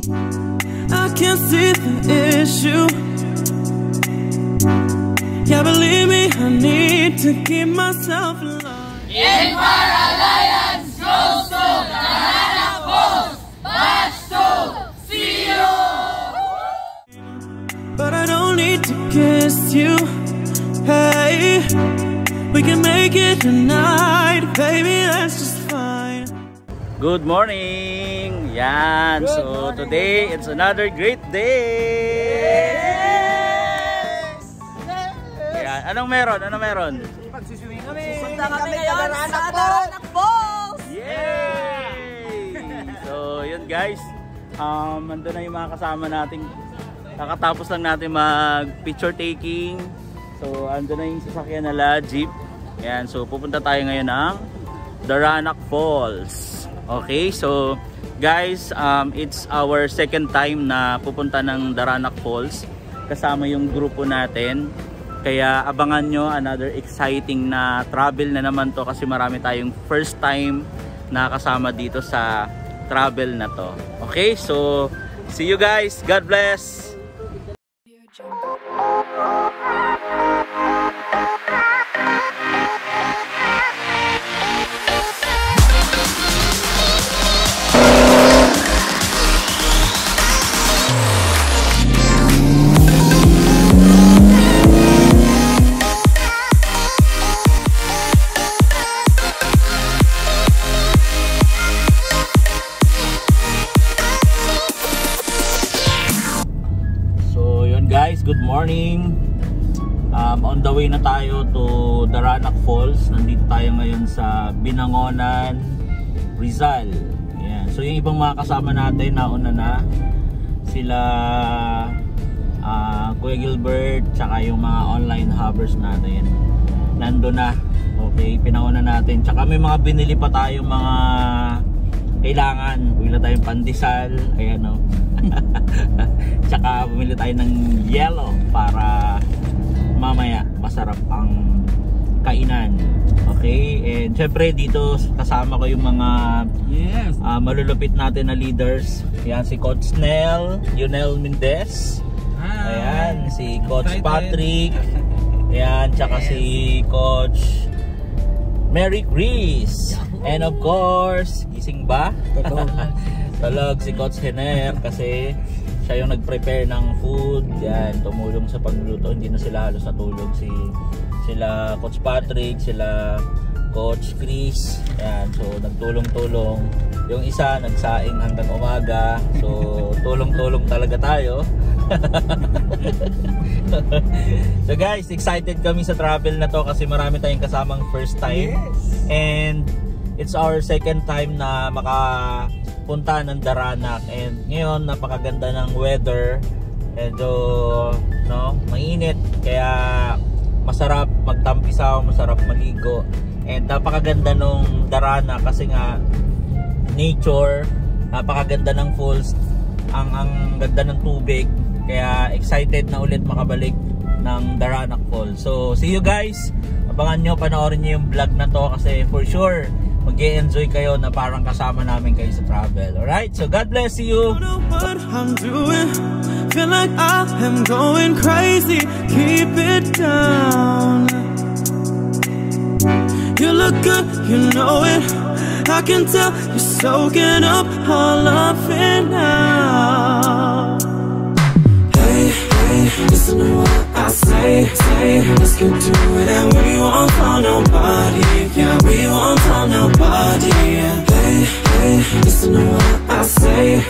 I can't see the issue. Yeah, believe me, I need to keep myself alive. Invar Alliance goes to Darana Falls, batch 2, see you! But I don't need to kiss you. Hey, we can make it tonight, baby, that's just fine. Good morning! Yan, so today it's another great day! Yan, anong meron? Anong meron? Pagsiswimming kami! Punta kami ngayon sa Darana Falls! Yay! So yun guys, andun na yung mga kasama natin. Kakatapos lang natin mag picture taking. So andun na yung sasakyan nila, jeep. Yan, so pupunta tayo ngayon ng Darana Falls. Okay, so guys, it's our second time na pupunta ng Darana Falls kasama yung grupo natin. Kaya abangan nyo, another exciting na travel na naman to kasi marami tayong first time na kasama dito sa travel na to. Okay, so see you guys. God bless! Guys, good morning. On the way na tayo to Darana Falls. Nandito tayo ngayon sa Binangonan, Rizal. Ayan. So yung ibang mga kasama natin nauna na sila Kuya Gilbert, tsaka yung mga online hobbers natin nando na. Okay, pinauna natin. Tsaka may mga binili pa tayong mga kailangan. Bumili tayong pandesal. Ayan o. Tsaka bumili tayo ng yellow para mamaya masarap ang kainan. Okay, and syempre dito kasama ko yung mga malulupit natin na leaders. Yan si Coach Nel, Yunel Mendez. Ayan, si Coach Patrick. Ayan, tsaka si Coach Mary Chris. And of course, gising ba? Talog si Coach Henner kasi siya yung nag-prepare ng food. Yan, tumulong sa pagluto. Hindi na sila halos natulog. Sila Coach Patrick, sila Coach Chris. Yan, so nagtulong-tulong. Yung isa nagsaing hanggang umaga. So tulong-tulong talaga tayo. So guys, excited kami sa travel na to kasi marami tayong kasamang first time. And it's our second time na makapunta ng Darana, and ngayon napakaganda ng weather. Medyo mainit kaya masarap magtampisaw, masarap maligo. And napakaganda nung Darana kasi nga nature, napakaganda ng falls, ang ganda ng tubig. Kaya excited na ulit makabalik ng Darana Falls. So see you guys. Abangan nyo, panoorin nyo yung vlog na to kasi for sure mag-e-enjoy kayo na parang kasama namin kayo sa travel. Alright, so God bless you. I don't know what I'm doing. Feel like I am going crazy. Keep it down. You look good, you know it. I can tell you're soaking up all of it now. Hey, hey, listen to what I say. Let's get to it and we won't tell nobody. Yeah, we won't tell nobody. Hey, hey, listen to what I say.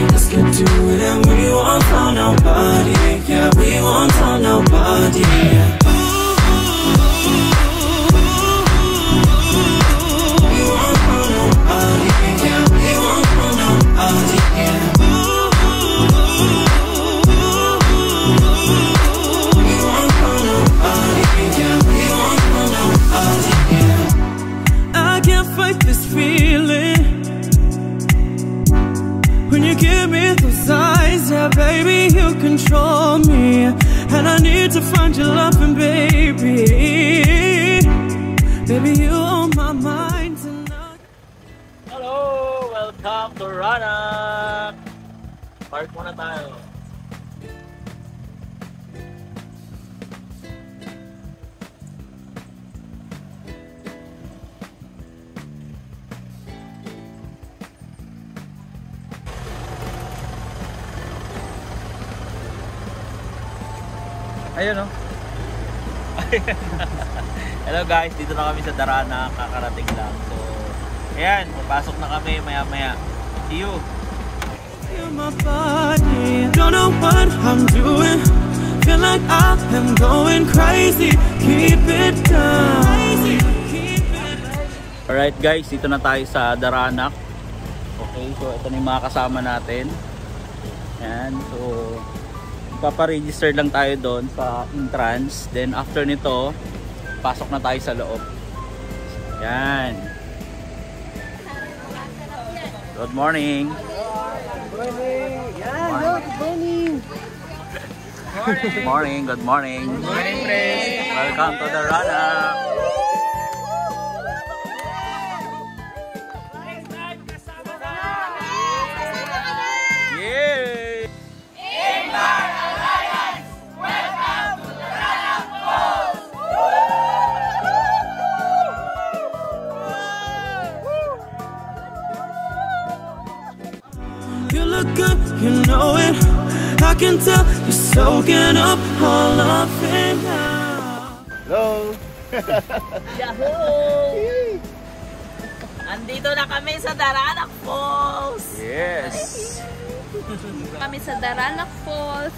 Let's get to it and we won't tell nobody. Yeah, we won't tell nobody. Baby, you control me, and I need to find your loving, baby. Baby, you on my mind tonight. Hello, welcome to Darana. Park muna tayo. Ayun, oh. Hello guys, dito na kami sa Darana, kakarating lang. So, ayan, papasok na kami maya-maya. See you! Feel my body, don't know what I'm doing. Feel like I am going crazy. Keep it down. Alright guys, dito na tayo sa Darana. Okay, so ito na yung mga kasama natin. Ayan, so paparegister lang tayo doon sa entrance. Then after nito, pasok na tayo sa loob. Yan. Good morning. Good morning. Good morning. Good morning, friends. Welcome to Darana. You look good, you know it. I can tell you're soaking up all of it now. Hello! Yahoo! Andito na kami sa Darana Falls. Yes. Kami sa Darana Falls.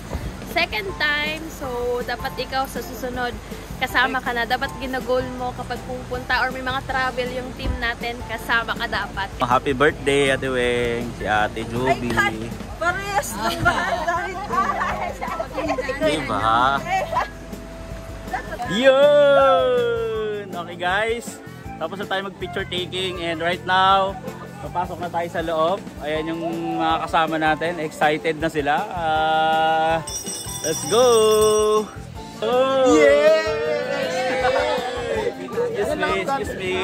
Second time, so dapat ikaw sa susunod kasama ka na. Dapat ginagol mo kapag pupunta or may mga travel yung team natin, kasama ka dapat. Happy birthday, Ate Weng. Si Ate Joby. Parehas ng bahay. Diba? Yun! Okay guys, tapos na tayo mag picture taking and right now, papasok na tayo sa loob. Ayan yung mga kasama natin, excited na sila. Let's go! Oh! Yeah! Excuse me, excuse me.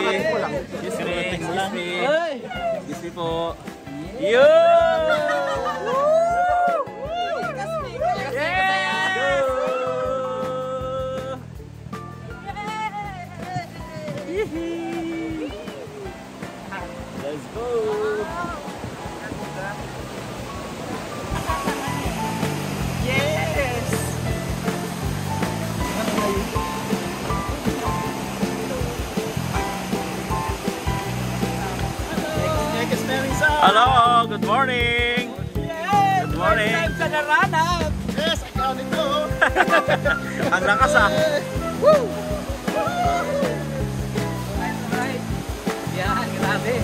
Excuse me, excuse me. Excuse me po. Yun! Let's go! Yes! Hello, good morning! Good morning! Sa Darana! Yes, ikaw nito! Ang lakas ah! Woo! Right. Yan, grabe.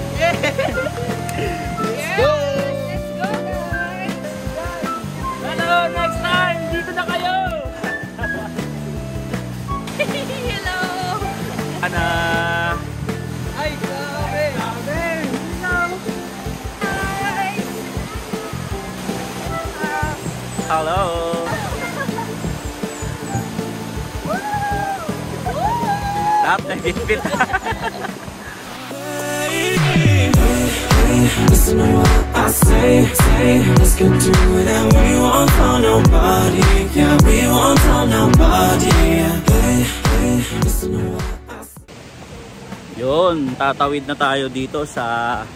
Let's go! Let's go, guys! Hello, next time! Dito na kayo! Hello! Ana! Ay, grabe! Grabe! Hello! Lahat nag-fit. Listen to what I say. Let's get to it and we won't tell nobody. Yeah, we won't tell nobody. Listen to what I say. Yun, tatawid na tayo dito sa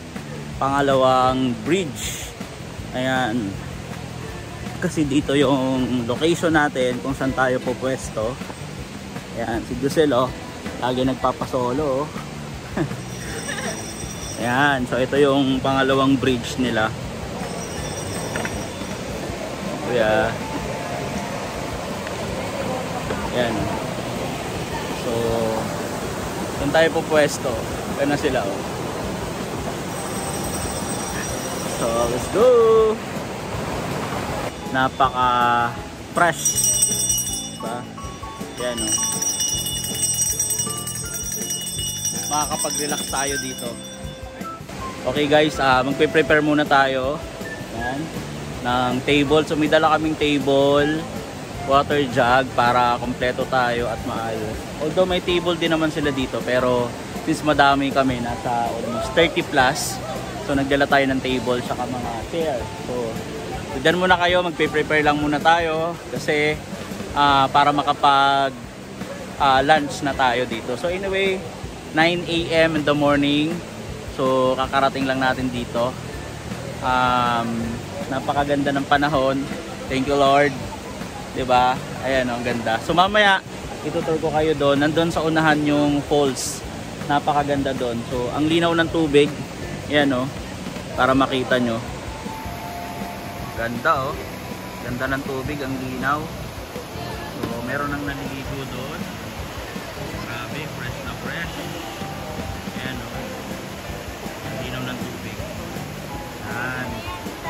pangalawang bridge. Ayan. Kasi dito yung location natin kung saan tayo pupwesto. Ayan, si Giselle oh, lagi nagpapasolo oh. Ayan, so ito yung pangalawang bridge nila. Kuya. Ayan. So, saan tayo pupwesto? Ayan na sila oh. So, let's go! Napaka fresh, diba? Yan o, makakapag-relax tayo dito. Okay guys, magpe-prepare muna tayo. Yan, ng table. So may dala kaming table, water jug para kompleto tayo at maayos. Although may table din naman sila dito, pero since madami kami, nasa almost 30 plus, so nagdala tayo ng table saka mga chairs. So Diyan muna kayo, magpe-prepare lang muna tayo kasi para makapag lunch na tayo dito. So anyway, 9 AM in the morning. So kakarating lang natin dito. Napakaganda ng panahon. Thank you Lord. 'Di ba? Ayan, ang ganda. So mamaya itutur ko kayo doon. Nandun sa unahan yung falls. Napakaganda doon. So ang linaw ng tubig. Ayan oh. Para makita nyo. Ganda oh. Ganda ng tubig, ang linaw. So meron nang naliligo doon. Grabe, fresh na fresh. Ayan oh. Ang linaw ng tubig. Ayan.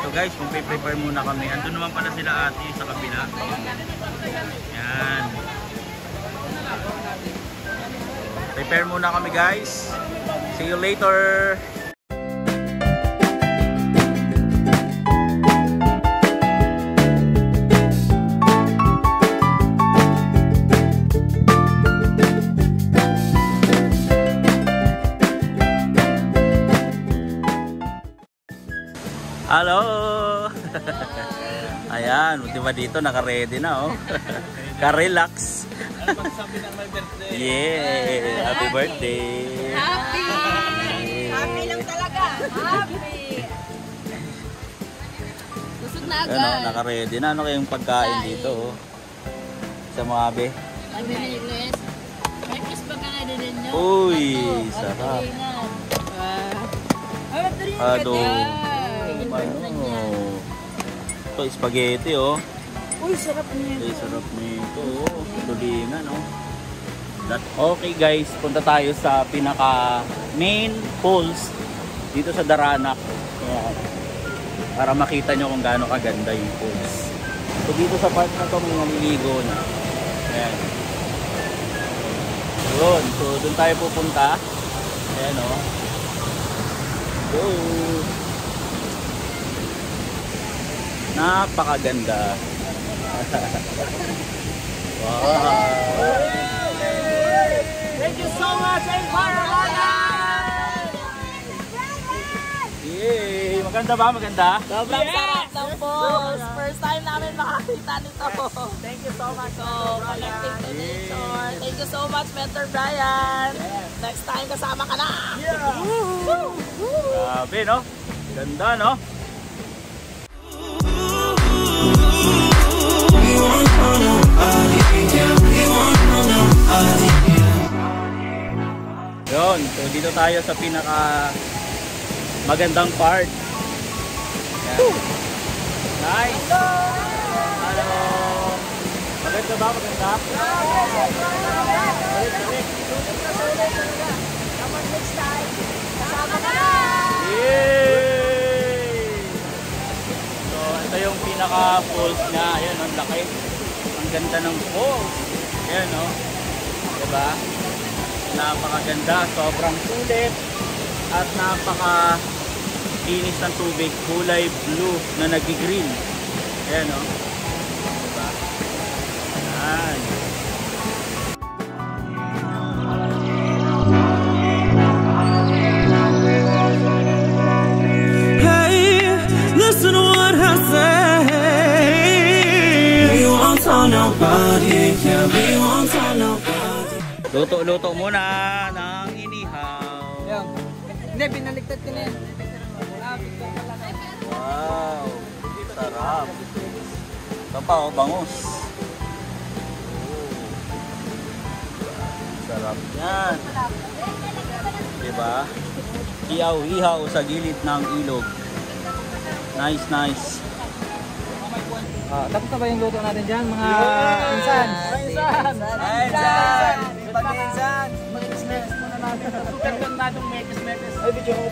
So guys, kung prepare muna kami. Andun naman pala sila ate sa kabila. Ayan. Prepare muna kami guys. See you later. Hello! Ayan, diba dito naka-ready na oh. Ka-relax. Ano pagsabi ng my birthday? Yeah! Happy birthday! Happy! Happy lang talaga. Happy. Busog na Ano, agad. naka-ready na. Ano kayong pagkain dito oh? Sa mga abe? Sabi ni Luis, breakfast pa ka na din nyo. Uy! Sarap! Ado! Ito, spaghetti oh. Uy, sarap niya. Ay, sarap nito oh. Tulingan oh. Okay guys, punta tayo sa pinaka main falls dito sa Daranac. Ayan. Para makita nyo kung gaano kaganda yung falls. So dito sa part na to may mamiligo na. Ayan. Yun. So doon tayo pupunta. Ayan oh. Go! Napakaganda. Wow! Thank you so much, Empire! Yay! Maganda ba? Maganda? Sobrang sarap ng balls. First time namin makakita nito. Thank you so much, Connecting to nature. Thank you so much, Mentor Brian. Next time kasama ka na. Grabe no? Ganda no? Yun, so dito tayo sa pinaka magandang part. Yan. Nice! Hello! Maganda ba? Maganda? Yay! So ito yung pinaka falls niya. Ayan, ang laki. Ang ganda ng falls. Ayan o. Diba? Napakaganda. Sobrang sulit. At napaka linis ng tubig. Kulay blue na nag-green. Ayan o. Diba? Ayan. Listen to what I say. We won't tell nobody. Yeah, we won't tell nobody. Luto-luto muna ng inihaw. Yan. Hindi, binaligtad ko na yan. Wow! Sarap. Ito pa oh, bangus. Sarap yan. Diba? Ihaw-ihaw sa gilid ng ilog. Nice, nice. Tapos na ba yung luto natin dyan, mga insan? Insan! Insan! Pag-insan! Mag-mekis muna natin. Super ganda itong mekis-mekis.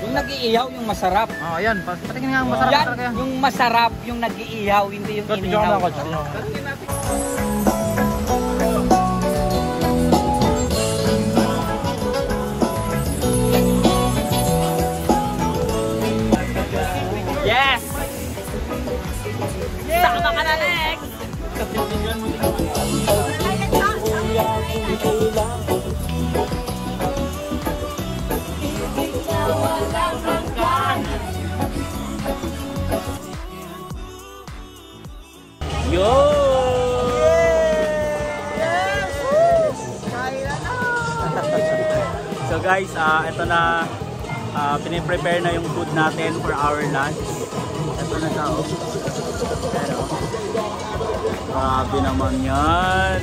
Yung nag-iihaw, yung masarap. Oh, ayan. Patingin nga ang masarap Yan, talaga yan. yung masarap, yung nag-iihaw, hindi yung inihaw. Yes! Sama ka na, Lex! Yo! So guys, ito na, piniprepare na yung food natin for our lunch. Ito na siya. Pero, grabe naman yan.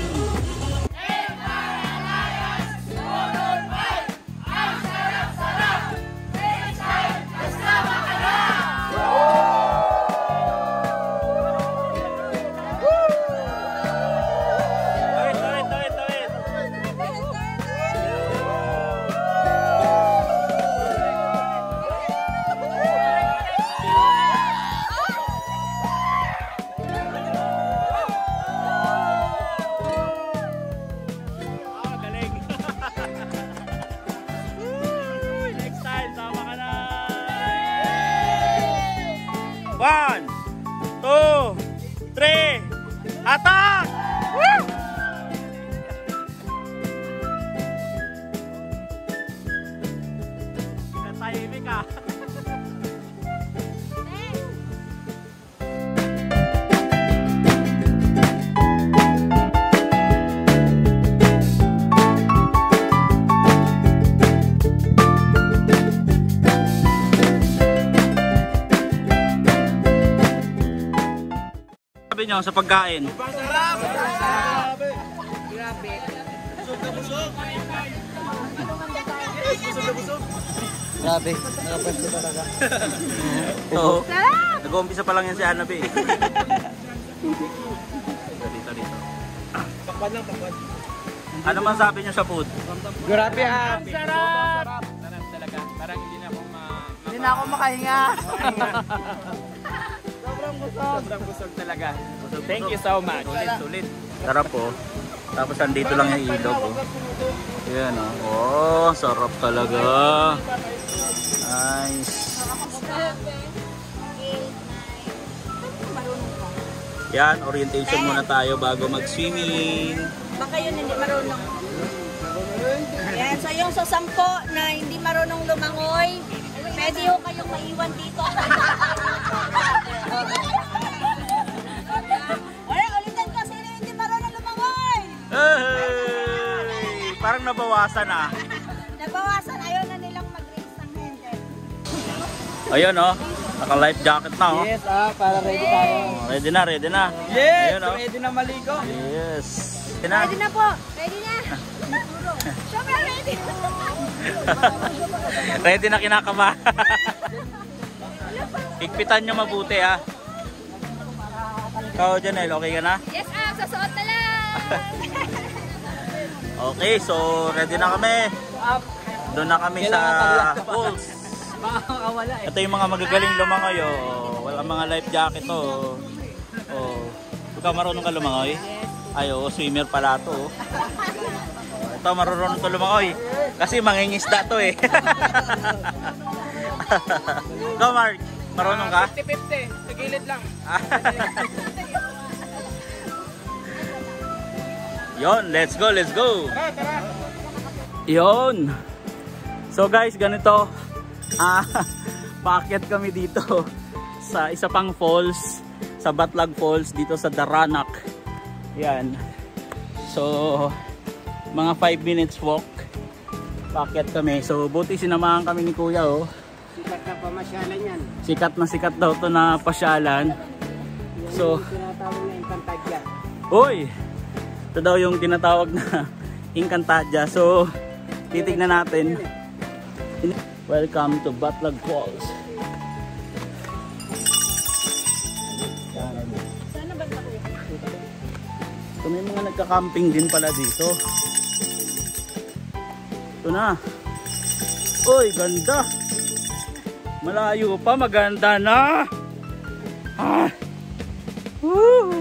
One, two, three, attack! Woo! Tahimik ka. Sabi nyo sa pagkain. Masarap! Grabe! Grabe, nakapwesto talaga. Oo. Nag-uumpisa pa lang yan si Anabe. Dito. Pakbad lang, pakbad. Ano man sabi nyo sa food? Grabe ha! Sarap! Sarap talaga. Parang hindi na ako makahinga. Sobrang busog talaga. Thank you so much. Sulit. Sarap po. Tapos andito lang yung ilog. Yan oh. Oh, sarap talaga. Nice. Yan, orientation muna tayo bago mag-swimming. Baka yun hindi marunong. Yan, so yung sa 10 na hindi marunong lumangoy, pwede ho kayong maiwan dito. Wala, ulitan ko, sino hindi marunong lumangoy? Hey! Parang nabawasan ah. Nabawasan, ayaw na nilang mag-raise ng handle. Ayun oh, naka-life jacket na oh. Yes, para ready tayo. Ready na. Yes! Ayun, oh. Ready na maligo. Yes. Ready na po, ready na. Sobrang ready. Ready na kinakaba. Higpitan nyo mabuti ah. Ikaw Janelle, okay ka na? Yes, sasuot na lang. Okay, so ready na kami. Doon na kami sa falls. Ito yung mga magagaling lumangoy oh. Walang mga life jacket oh. Oh. Ikaw marunong ka lumangoy? Ay oo, swimmer pala to oh. Ito marunong to lumangoy. Kasi mangingisda to eh. Go Mark, marunong ka? 50-50, sa gilid lang. Yon, let's go. Yon. So guys, ganito. Paakyat kami dito sa isa pang falls, sa Batlag Falls dito sa Daranac. Yan. So mga 5 minutes walk. Paakyat kami. So buti sinamahan kami ni Kuya oh. Sikat na pamasyalan yan. Sikat daw to na pasyalan. So Tinatawag na Encantadia. Uy! Ito daw yung tinatawag na Encantadia. So, titignan natin. Welcome to Batlag Falls. So, may mga nagka-camping din pala dito. Ito na. Uy, ganda! Malayo pa, maganda na! Ah! Woo!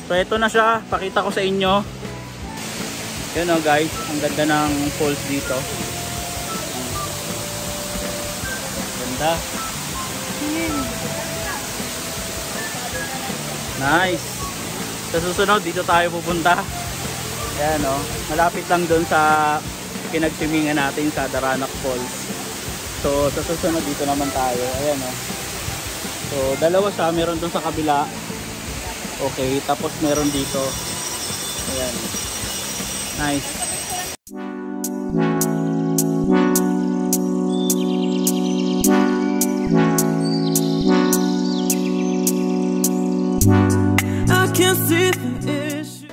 So ito na siya, pakita ko sa inyo. Yun o guys, ang ganda ng falls dito. Ganda. Nice. Sa susunod dito tayo pupunta. Yan o, malapit lang doon sa pinagsimingan natin sa Daranac Falls. So sa susunod dito naman tayo. Ayan o. So dalawa siya, meron dun sa kabila. Okay, tapos meron dito. Ayan. Nice. I can't see the issue.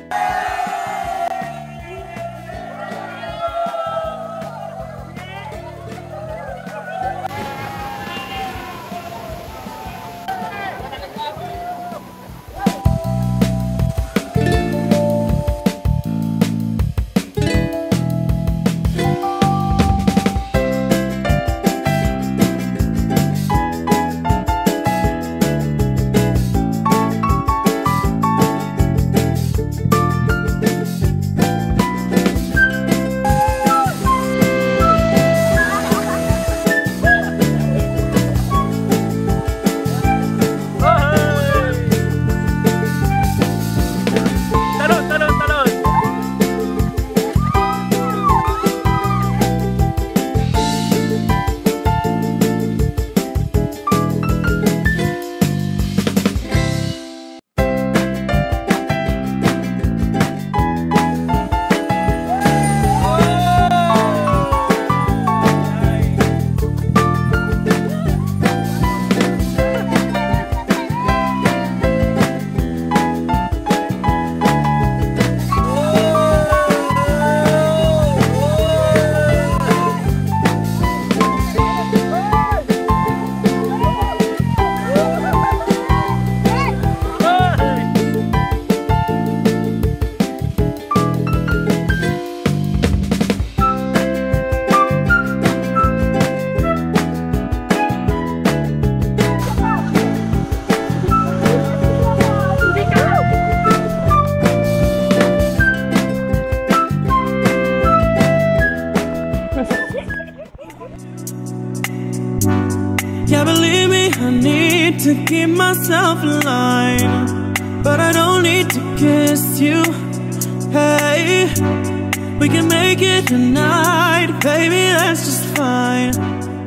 Yeah, believe me, I need to keep myself in line, but I don't need to kiss you. Hey, we can make it tonight, baby, that's just fine.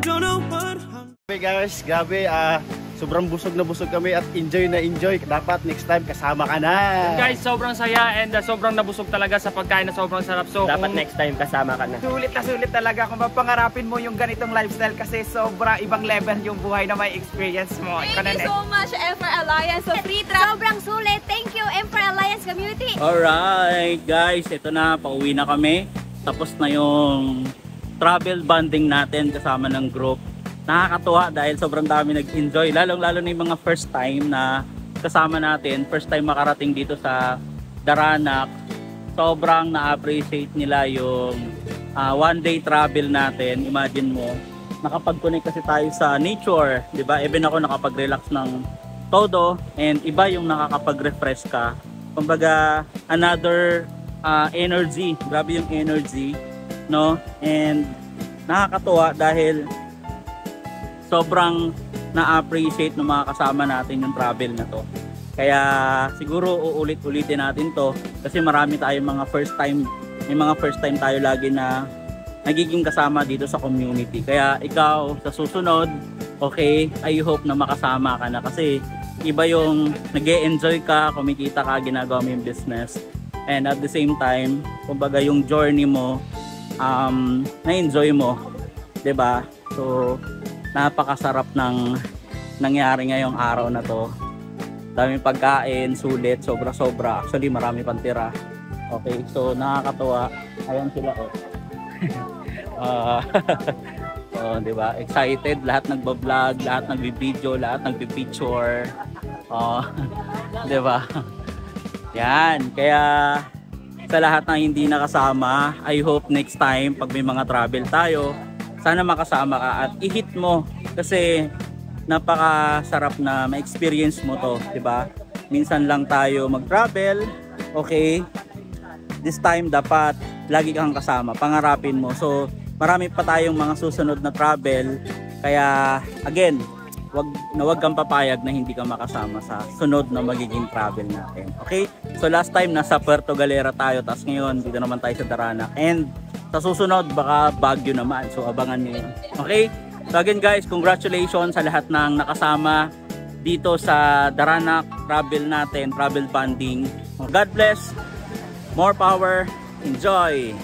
Don't know what Hey guys, grabe, sobrang busog na busog kami at enjoy na enjoy. Dapat next time kasama ka na. Guys, sobrang saya and sobrang nabusog talaga sa pagkain na sobrang sarap. So, Dapat next time kasama ka na. Sulit na sulit talaga kung mapangarapin mo yung ganitong lifestyle kasi sobra ibang level yung buhay na may experience mo. Thank you so much, Emperor Alliance. So, free travel. Sobrang sulit. Thank you, Emperor Alliance community. Alright guys, ito na, pauwi na kami. Tapos na yung travel bonding natin kasama ng group. Nakakatuwa dahil sobrang dami nag-enjoy, lalong-lalo na yung mga first time na kasama natin, first time makarating dito sa Daranak. Sobrang na-appreciate nila yung one day travel natin. Imagine mo, nakapag-connect kasi tayo sa nature, di ba? Even ako nakapag-relax ng todo and iba yung nakakapag-refresh ka. Kumbaga, another energy, grabe yung energy, no? And nakakatuwa dahil sobrang na-appreciate ng mga kasama natin yung travel na to. Kaya siguro uulit-ulitin natin to kasi marami tayong mga first time, may mga first time tayo lagi na nagiging kasama dito sa community. Kaya ikaw sa susunod, okay, I hope na makasama ka na kasi iba yung nag-e-enjoy ka, kumikita ka, ginagawa mo yung business. And at the same time, kumbaga yung journey mo, na-enjoy mo, 'di ba? So napakasarap ng nangyari ngayong araw na to. Daming pagkain, sulit, sobra-sobra. Actually, marami pang tira. Okay, so nakakatuwa. Ayan sila, oh. Oh, 'di ba? Excited, lahat nagba-vlog, lahat nagbi-video, lahat nagbi-picture. Oh, 'di ba? Yan, kaya sa lahat ng hindi nakasama, I hope next time pag may mga travel tayo, sana makasama ka at i-hit mo kasi napakasarap na ma-experience mo to, 'di ba? Minsan lang tayo mag-travel, okay? This time dapat lagi kang kasama, pangarapin mo. So, marami pa tayong mga susunod na travel. Kaya again, wag kang papayag na hindi ka makasama sa sunod na magiging travel natin. Okay? So last time nasa Puerto Galera tayo, tapos ngayon dito naman tayo sa Daranak. And sa susunod baka Baguio naman. So abangan niyo. Okay? So again guys, congratulations sa lahat ng nakasama dito sa Daranac travel natin, travel bonding. God bless, more power, enjoy!